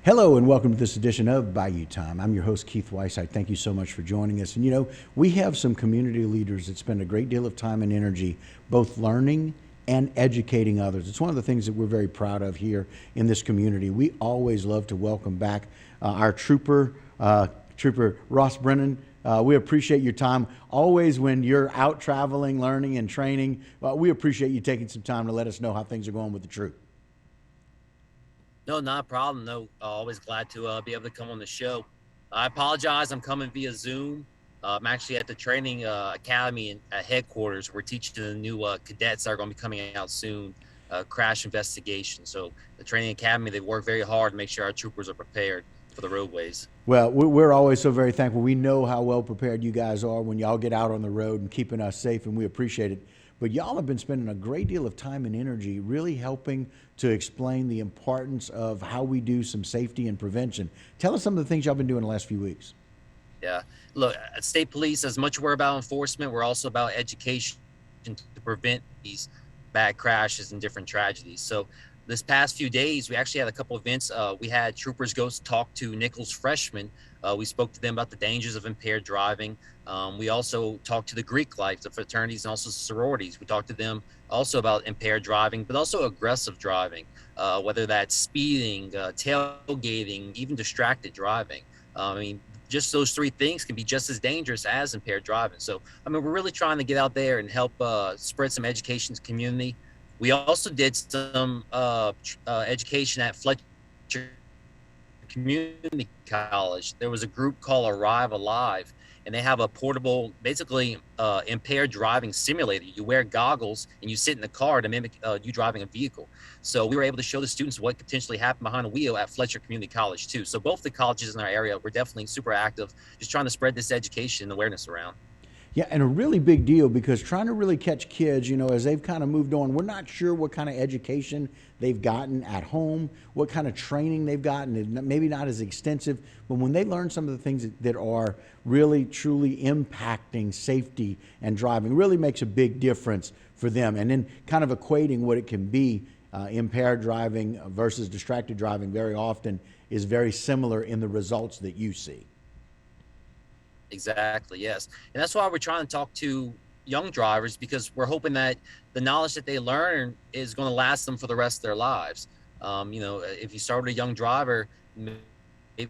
Hello and welcome to this edition of Bayou Time. I'm your host, Keith Weiss. I thank you so much for joining us. And we have some community leaders that spend a great deal of time and energy both learning and educating others. It's one of the things that we're very proud of here in this community. We always love to welcome back our trooper, Trooper Ross Brennan. We appreciate your time. Always when you're out traveling, learning, and training, we appreciate you taking some time to let us know how things are going with the troop. No, not a problem. No, always glad to be able to come on the show. I apologize. I'm coming via Zoom. I'm actually at the training academy at headquarters. We're teaching the new cadets that are going to be coming out soon, crash investigation. So the training academy, they work very hard to make sure our troopers are prepared for the roadways. Well, we're always so very thankful. We know how well prepared you guys are when y'all get out on the road and keeping us safe, and we appreciate it. But y'all have been spending a great deal of time and energy really helping to explain the importance of how we do some safety and prevention. Tell us some of the things y'all been doing the last few weeks. Yeah. Look, at state police, as much as we're about enforcement, we're also about education to prevent these bad crashes and different tragedies. So this past few days, we actually had a couple events. We had troopers go talk to Nichols freshmen. We spoke to them about the dangers of impaired driving. We also talked to the Greek life, the fraternities, and also sororities. We talked to them also about impaired driving, but also aggressive driving, whether that's speeding, tailgating, even distracted driving. Just those three things can be just as dangerous as impaired driving. So, we're really trying to get out there and help spread some education to the community. We also did some education at Fletcher Community College. There was a group called Arrive Alive, and they have a portable, basically impaired driving simulator. You wear goggles and you sit in the car to mimic you driving a vehicle. So we were able to show the students what could potentially happen behind a wheel at Fletcher Community College too. So both the colleges in our area were definitely super active, just trying to spread this education and awareness around. Yeah, and a really big deal because trying to really catch kids, as they've kind of moved on, we're not sure what kind of education they've gotten at home, what kind of training they've gotten, maybe not as extensive, but when they learn some of the things that are really, truly impacting safety and driving, really makes a big difference for them. And then kind of equating what it can be, impaired driving versus distracted driving very often is very similar in the results that you see. Exactly, yes. And that's why we're trying to talk to young drivers, because we're hoping that the knowledge that they learn is going to last them for the rest of their lives. If you start with a young driver, maybe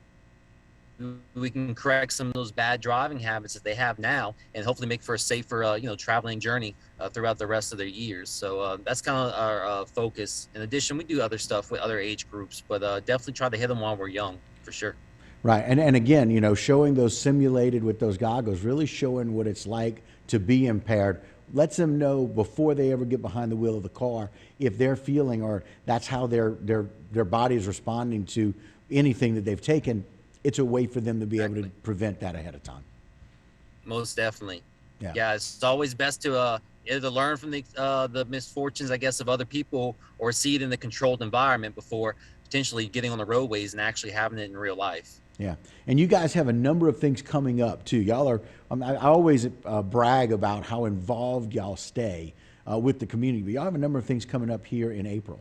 we can correct some of those bad driving habits that they have now and hopefully make for a safer, traveling journey throughout the rest of their years. So that's kind of our focus. In addition, we do other stuff with other age groups, but definitely try to hit them while we're young, for sure. Right. And again, showing those simulated with those goggles, really showing what it's like to be impaired, lets them know before they ever get behind the wheel of the car if they're feeling or that's how their body is responding to anything that they've taken. It's a way for them to be able to prevent that ahead of time. Most definitely. Yeah, it's always best to either learn from the misfortunes, I guess, of other people or see it in the controlled environment before potentially getting on the roadways and actually having it in real life. Yeah, and you guys have a number of things coming up too. Y'all are, I always brag about how involved y'all stay with the community, but y'all have a number of things coming up here in April.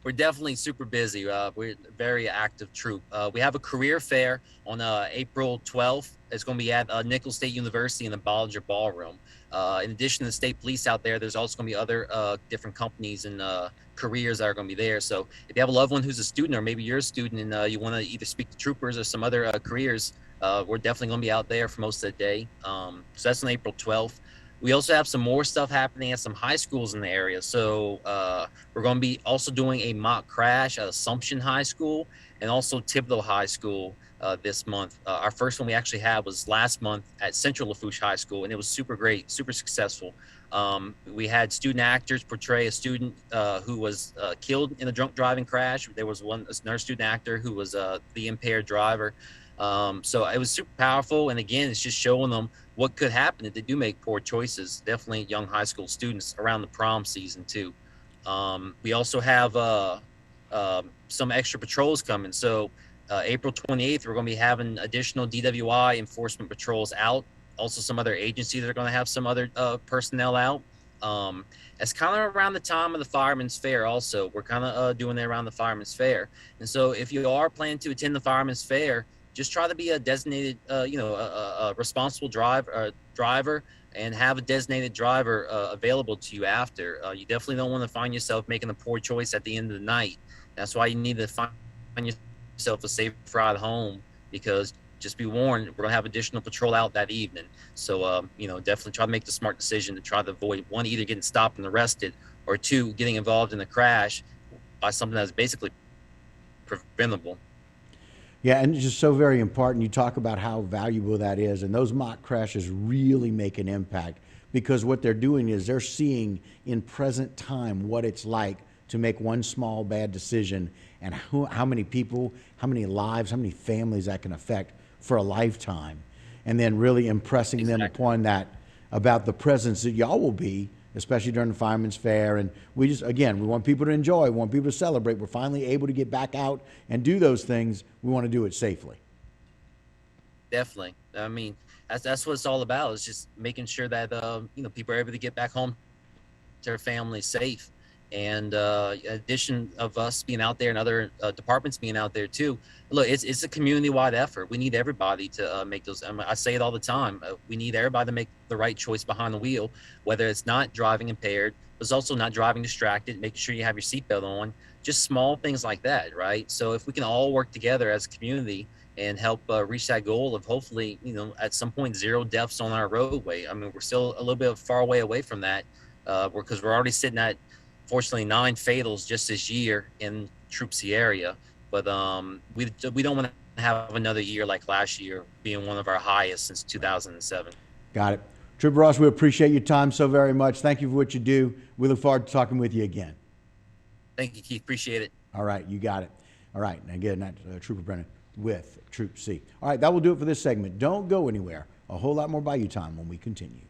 We're definitely super busy. We're a very active troop. We have a career fair on April 12th. It's going to be at Nichols State University in the Bollinger Ballroom. In addition to the state police out there, there's also going to be other different companies and careers that are going to be there. So if you have a loved one who's a student, or maybe you're a student and you want to either speak to troopers or some other careers, we're definitely going to be out there for most of the day. So that's on April 12th. We also have some more stuff happening at some high schools in the area. So we're going to be also doing a mock crash at Assumption High School and also Thibodeau High School this month. Our first one we actually had was last month at Central Lafourche High School, and it was super great, super successful. We had student actors portray a student who was killed in a drunk driving crash. There was another student actor who was the impaired driver. So it was super powerful. And again, it's just showing them what could happen if they do make poor choices. Definitely young high school students around the prom season too. We also have some extra patrols coming. So April 28th, we're going to be having additional DWI enforcement patrols out. Also some other agencies are going to have some other personnel out. It's kind of around the time of the Fireman's Fair. Also, we're kind of doing it around the Fireman's Fair, and so if you are planning to attend the Fireman's Fair, just try to be a designated, a responsible driver, and have a designated driver available to you after. You definitely don't want to find yourself making a poor choice at the end of the night. That's why you need to find yourself a safe ride home, because just be warned, we're gonna have additional patrol out that evening. So, definitely try to make the smart decision to try to avoid, one, either getting stopped and arrested, or two, getting involved in a crash by something that's basically preventable. Yeah, and it's just so very important. You talk about how valuable that is, and those mock crashes really make an impact, because what they're doing is they're seeing in present time what it's like to make one small bad decision, and how many people, how many lives, how many families that can affect for a lifetime. And then really impressing them Exactly. upon that, about the presence that y'all will be, especially during the Fireman's Fair. And we just, again, we want people to enjoy, we want people to celebrate. We're finally able to get back out and do those things. We want to do it safely. Definitely. I mean, that's what it's all about. Is just making sure that people are able to get back home to their families safe. And in addition of us being out there and other departments being out there too, look, it's a community-wide effort. We need everybody to make those. I say it all the time. We need everybody to make the right choice behind the wheel, whether it's not driving impaired, but it's also not driving distracted, making sure you have your seatbelt on, just small things like that, right? So if we can all work together as a community and help reach that goal of hopefully, at some point, zero deaths on our roadway. I mean, we're still a little bit far away from that, because we're already sitting at, fortunately, 9 fatals just this year in Troop C area. But we don't want to have another year like last year being one of our highest since 2007. Got it. Trooper Ross, we appreciate your time so very much. Thank you for what you do. We look forward to talking with you again. Thank you, Keith. Appreciate it. All right, you got it. All right, and again, that's Trooper Brennan with Troop C. All right, that will do it for this segment. Don't go anywhere. A whole lot more Bayou Time when we continue.